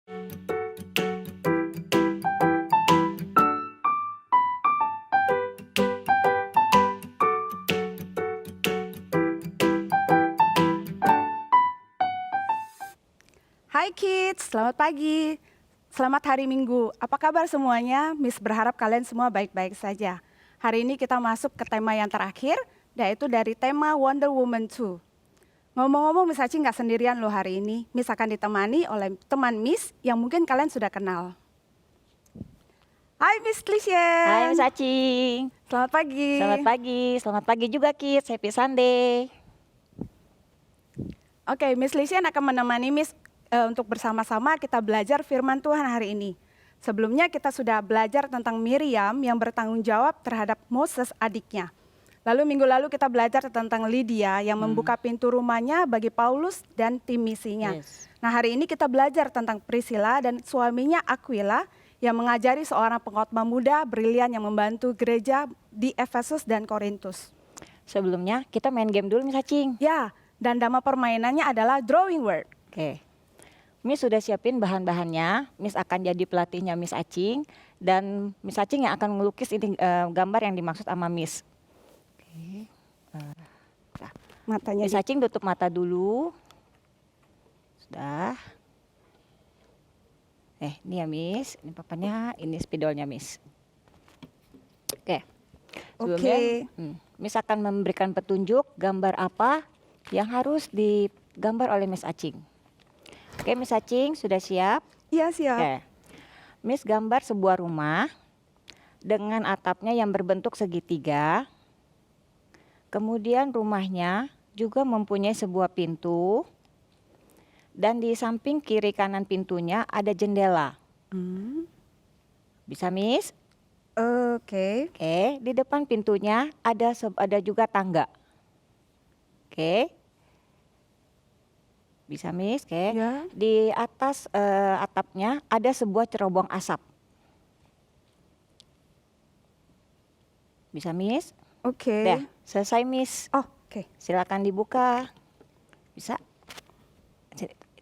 Hai kids, selamat pagi. Selamat hari Minggu. Apa kabar semuanya? Miss berharap kalian semua baik-baik saja. Hari ini kita masuk ke tema yang terakhir, yaitu dari tema Wonder Woman 2. Ngomong-ngomong, Miss Aci nggak sendirian loh hari ini. Miss akan ditemani oleh teman Miss yang mungkin kalian sudah kenal. Hai Miss Lisien. Hai Miss Acing. Selamat pagi. Selamat pagi. Selamat pagi juga kids. Happy Sunday. Oke, Miss Lisien akan menemani Miss untuk bersama-sama kita belajar firman Tuhan hari ini. Sebelumnya kita sudah belajar tentang Miriam yang bertanggung jawab terhadap Moses adiknya. Lalu minggu lalu kita belajar tentang Lydia yang membuka pintu rumahnya bagi Paulus dan tim misinya. Yes. Nah hari ini kita belajar tentang Priscilla dan suaminya Aquila yang mengajari seorang pengkhotbah muda brilian yang membantu gereja di Efesus dan Korintus. Sebelumnya kita main game dulu Miss Acing. Ya, dan nama permainannya adalah drawing word. Oke. Miss sudah siapin bahan-bahannya. Miss akan jadi pelatihnya Miss Acing. Dan Miss Acing yang akan melukis ini gambar yang dimaksud sama Miss. Oke. Matanya Miss Acing tutup mata dulu. Sudah. Ini ya Miss. Ini papanya, ini spidolnya Miss. Oke. Sebelumnya, Miss akan memberikan petunjuk gambar apa yang harus digambar oleh Miss Acing. Oke, Miss Acing sudah siap? Iya siap. Oke. Miss gambar sebuah rumah dengan atapnya yang berbentuk segitiga. Kemudian rumahnya juga mempunyai sebuah pintu. Dan di samping kiri kanan pintunya ada jendela. Bisa Miss? Oke. Oke, di depan pintunya ada juga tangga. Oke. Bisa Miss, oke. Ya. Di atas atapnya ada sebuah cerobong asap. Bisa Miss? Oke. Udah, selesai Miss. Oh, oke. Silakan dibuka. Bisa?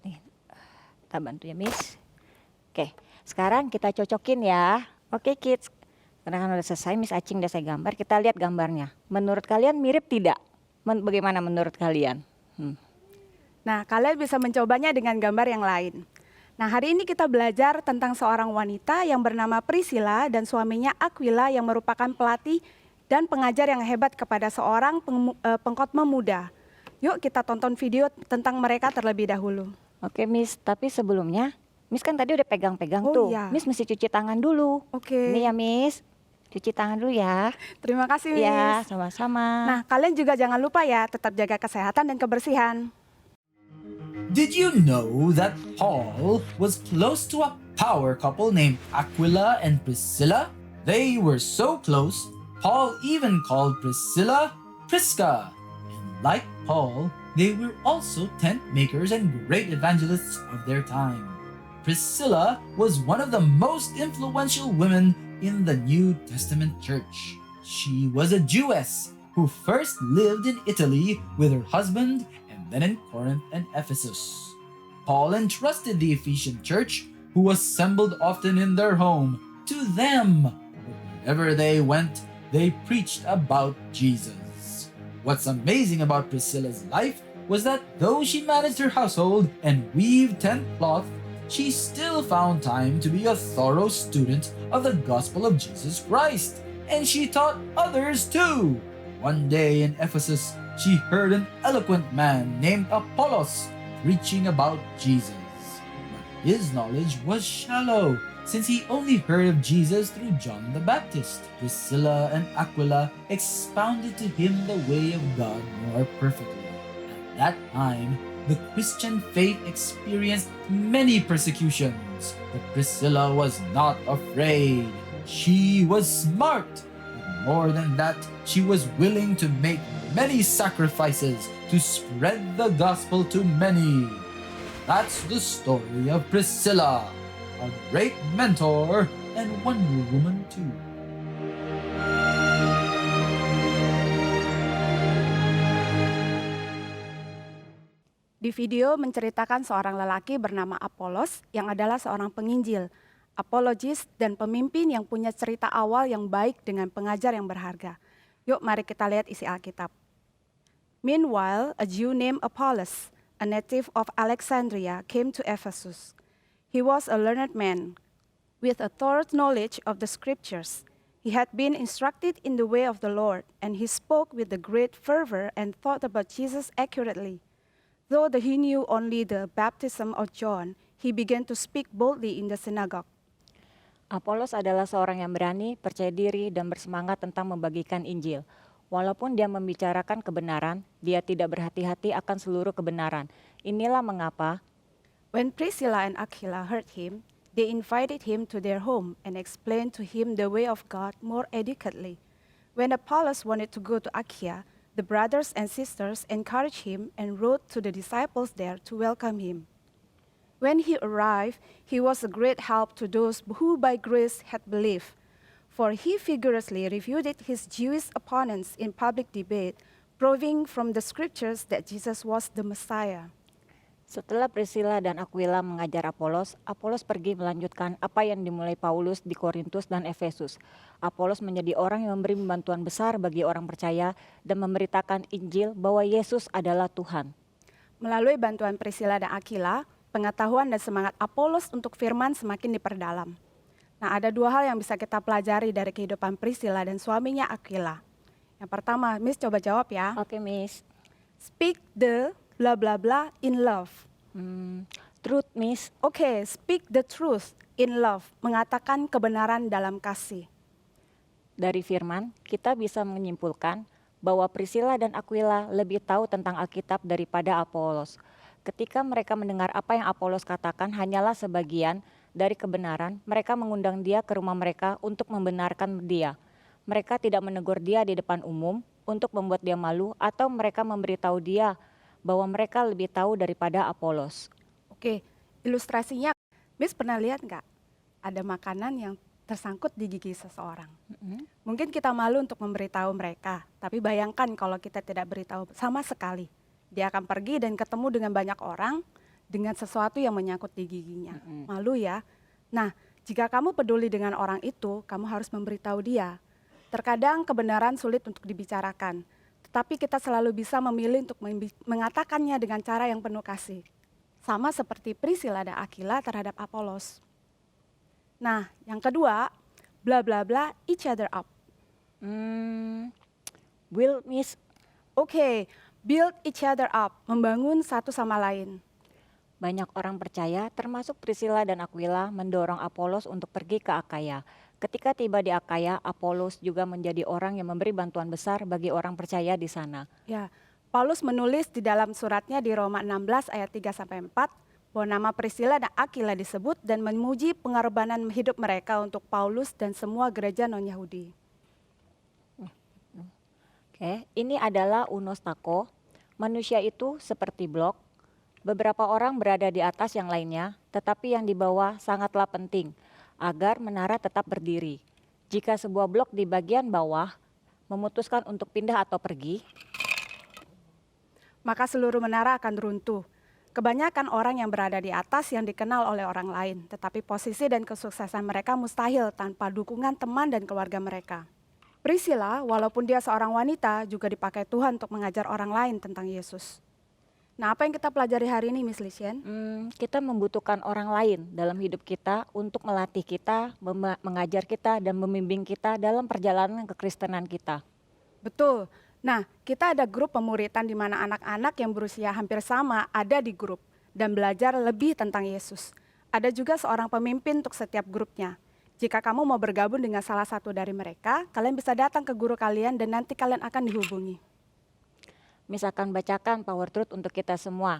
Ini, kita bantu ya Miss. Oke, sekarang kita cocokin ya. Oke kids, karena kan udah selesai Miss Acing udah saya gambar. Kita lihat gambarnya. Menurut kalian mirip tidak? Bagaimana menurut kalian? Nah, kalian bisa mencobanya dengan gambar yang lain. Nah, hari ini kita belajar tentang seorang wanita yang bernama Priscilla dan suaminya Aquila yang merupakan pelatih dan pengajar yang hebat kepada seorang pengkhotbah muda. Yuk kita tonton video tentang mereka terlebih dahulu. Oke Miss, tapi sebelumnya Miss kan tadi udah pegang-pegang tuh. Iya. Miss mesti cuci tangan dulu. Oke. Ini ya Miss, cuci tangan dulu ya. Terima kasih Miss. Ya, sama-sama. Nah, kalian juga jangan lupa ya tetap jaga kesehatan dan kebersihan. Did you know that Paul was close to a power couple named Aquila and Priscilla? They were so close, Paul even called Priscilla Prisca. And like Paul, they were also tent makers and great evangelists of their time. Priscilla was one of the most influential women in the New Testament church. She was a Jewess who first lived in Italy with her husband and then in Corinth and Ephesus. Paul entrusted the Ephesian church, who assembled often in their home, to them. Wherever they went, they preached about Jesus. What's amazing about Priscilla's life was that though she managed her household and weaved tent cloth, she still found time to be a thorough student of the gospel of Jesus Christ, and she taught others too. One day in Ephesus, she heard an eloquent man named Apollos preaching about Jesus. But his knowledge was shallow, since he only heard of Jesus through John the Baptist. Priscilla and Aquila expounded to him the way of God more perfectly. At that time, the Christian faith experienced many persecutions, but Priscilla was not afraid. She was smart. But more than that, she was willing to make many sacrifices to spread the gospel to many. That's the story of Priscilla, a great mentor and Wonder Woman too. Di Di video menceritakan seorang lelaki bernama Apolos yang adalah seorang penginjil, apologis, dan pemimpin yang punya cerita awal yang baik dengan pengajar yang berharga. Yuk mari kita lihat isi Alkitab. Meanwhile, a Jew named Apollos, a native of Alexandria, came to Ephesus. He was a learned man with a thorough knowledge of the scriptures. He had been instructed in the way of the Lord, and he spoke with a great fervor and thought about Jesus accurately. Though he knew only the baptism of John, he began to speak boldly in the synagogue. Apolos adalah seorang yang berani, percaya diri, dan bersemangat tentang membagikan Injil. Walaupun dia membicarakan kebenaran, dia tidak berhati-hati akan seluruh kebenaran. Inilah mengapa When Priscilla and Aquila heard him, they invited him to their home and explained to him the way of God more adequately. When Apollos wanted to go to Achaia, the brothers and sisters encouraged him and wrote to the disciples there to welcome him. When he arrived, he was a great help to those who by grace had believed, for he vigorously refuted his Jewish opponents in public debate, proving from the scriptures that Jesus was the Messiah. setelah Priscilla dan Aquila mengajar Apolos, Apolos pergi melanjutkan apa yang dimulai Paulus di Korintus dan Efesus. Apolos menjadi orang yang memberi bantuan besar bagi orang percaya dan memberitakan Injil bahwa Yesus adalah Tuhan. Melalui bantuan Priscilla dan Aquila, pengetahuan dan semangat Apolos untuk firman semakin diperdalam. Nah, ada dua hal yang bisa kita pelajari dari kehidupan Priscilla dan suaminya Aquila. Yang pertama, Miss coba jawab ya. Oke, Miss. Speak the bla bla bla in love. Truth, Miss. Oke, speak the truth in love, mengatakan kebenaran dalam kasih. Dari firman, kita bisa menyimpulkan bahwa Priscilla dan Aquila lebih tahu tentang Alkitab daripada Apolos. Ketika mereka mendengar apa yang Apolos katakan hanyalah sebagian dari kebenaran, mereka mengundang dia ke rumah mereka untuk membenarkan dia. Mereka tidak menegur dia di depan umum untuk membuat dia malu atau mereka memberitahu dia bahwa mereka lebih tahu daripada Apolos. Oke, ilustrasinya, Miss pernah lihat nggak? Ada makanan yang tersangkut di gigi seseorang. Mungkin kita malu untuk memberitahu mereka, tapi bayangkan kalau kita tidak beritahu sama sekali. Dia akan pergi dan ketemu dengan banyak orang dengan sesuatu yang menyangkut di giginya. Malu ya? Nah, jika kamu peduli dengan orang itu, kamu harus memberitahu dia. Terkadang kebenaran sulit untuk dibicarakan, tetapi kita selalu bisa memilih untuk mengatakannya dengan cara yang penuh kasih. Sama seperti Priscilla dan Aquila terhadap Apolos. Nah, yang kedua, bla bla bla each other up. Will, Miss. Oke, build each other up, membangun satu sama lain. Banyak orang percaya, termasuk Priscilla dan Aquila, mendorong Apolos untuk pergi ke Achaia. Ketika tiba di Achaia, Apolos juga menjadi orang yang memberi bantuan besar bagi orang percaya di sana. Ya, Paulus menulis di dalam suratnya di Roma 16 ayat 3-4 bahwa nama Priscilla dan Aquila disebut dan memuji pengorbanan hidup mereka untuk Paulus dan semua gereja non-Yahudi. Oke, ini adalah Unos Tako. Manusia itu seperti blok. Beberapa orang berada di atas yang lainnya, tetapi yang di bawah sangatlah penting agar menara tetap berdiri. Jika sebuah blok di bagian bawah memutuskan untuk pindah atau pergi, maka seluruh menara akan runtuh. Kebanyakan orang yang berada di atas yang dikenal oleh orang lain, tetapi posisi dan kesuksesan mereka mustahil tanpa dukungan teman dan keluarga mereka. Priscilla, walaupun dia seorang wanita, juga dipakai Tuhan untuk mengajar orang lain tentang Yesus. Nah, apa yang kita pelajari hari ini, Miss Lisien? kita membutuhkan orang lain dalam hidup kita untuk melatih kita, mengajar kita, dan membimbing kita dalam perjalanan kekristenan kita. Betul. Nah, kita ada grup pemuritan di mana anak-anak yang berusia hampir sama ada di grup dan belajar lebih tentang Yesus. Ada juga seorang pemimpin untuk setiap grupnya. Jika kamu mau bergabung dengan salah satu dari mereka, kalian bisa datang ke guru kalian dan nanti kalian akan dihubungi. Miss akan bacakan power truth untuk kita semua,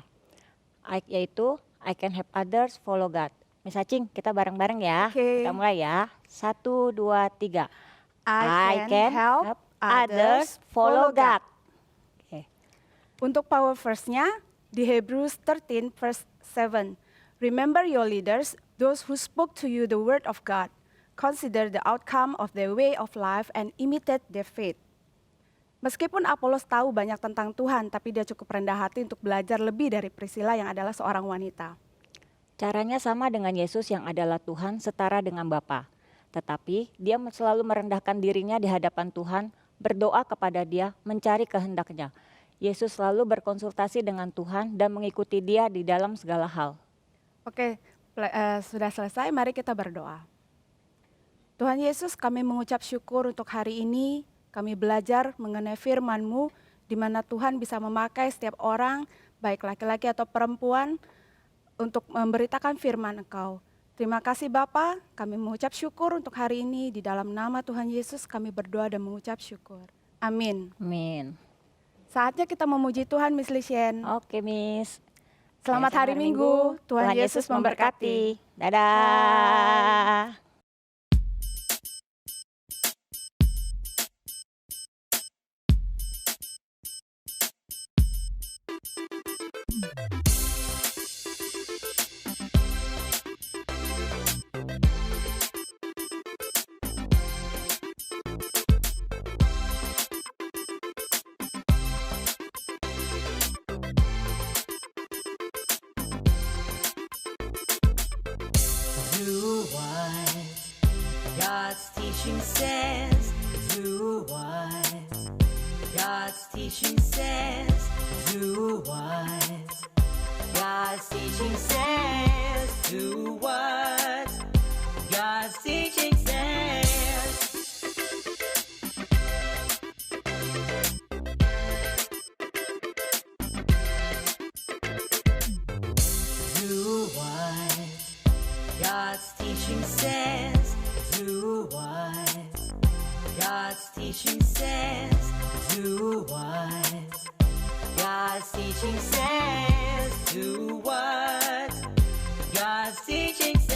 yaitu I can help others follow God. Miss Acing, kita bareng-bareng ya. Oke. Kita mulai ya. 1, 2, 3. I can help others follow God. Oke. Untuk power verse-nya di Hebrews 13 verse 7. Remember your leaders, those who spoke to you the word of God. Consider the outcome of their way of life and imitate their faith. Meskipun Apolos tahu banyak tentang Tuhan, tapi dia cukup rendah hati untuk belajar lebih dari Priscilla yang adalah seorang wanita. Caranya sama dengan Yesus yang adalah Tuhan setara dengan Bapa. Tetapi dia selalu merendahkan dirinya di hadapan Tuhan, berdoa kepada Dia, mencari kehendaknya. Yesus selalu berkonsultasi dengan Tuhan dan mengikuti Dia di dalam segala hal. Oke, sudah selesai, mari kita berdoa. Tuhan Yesus, kami mengucap syukur untuk hari ini. Kami belajar mengenai firman-Mu, di mana Tuhan bisa memakai setiap orang, baik laki-laki atau perempuan, untuk memberitakan firman Engkau. Terima kasih Bapa, kami mengucap syukur untuk hari ini. Di dalam nama Tuhan Yesus kami berdoa dan mengucap syukur. Amin. Amin. Saatnya kita memuji Tuhan, Miss Lisien. Oke, Miss. Selamat hari Minggu, Tuhan Yesus memberkati. Dadah. Do what God's teaching says. Do what God's teaching says. Do what God's teaching says. Do what God's teaching says. Do what God's teaching says. Do what God's teaching says. Do what God's teaching says. Do what God's teaching says.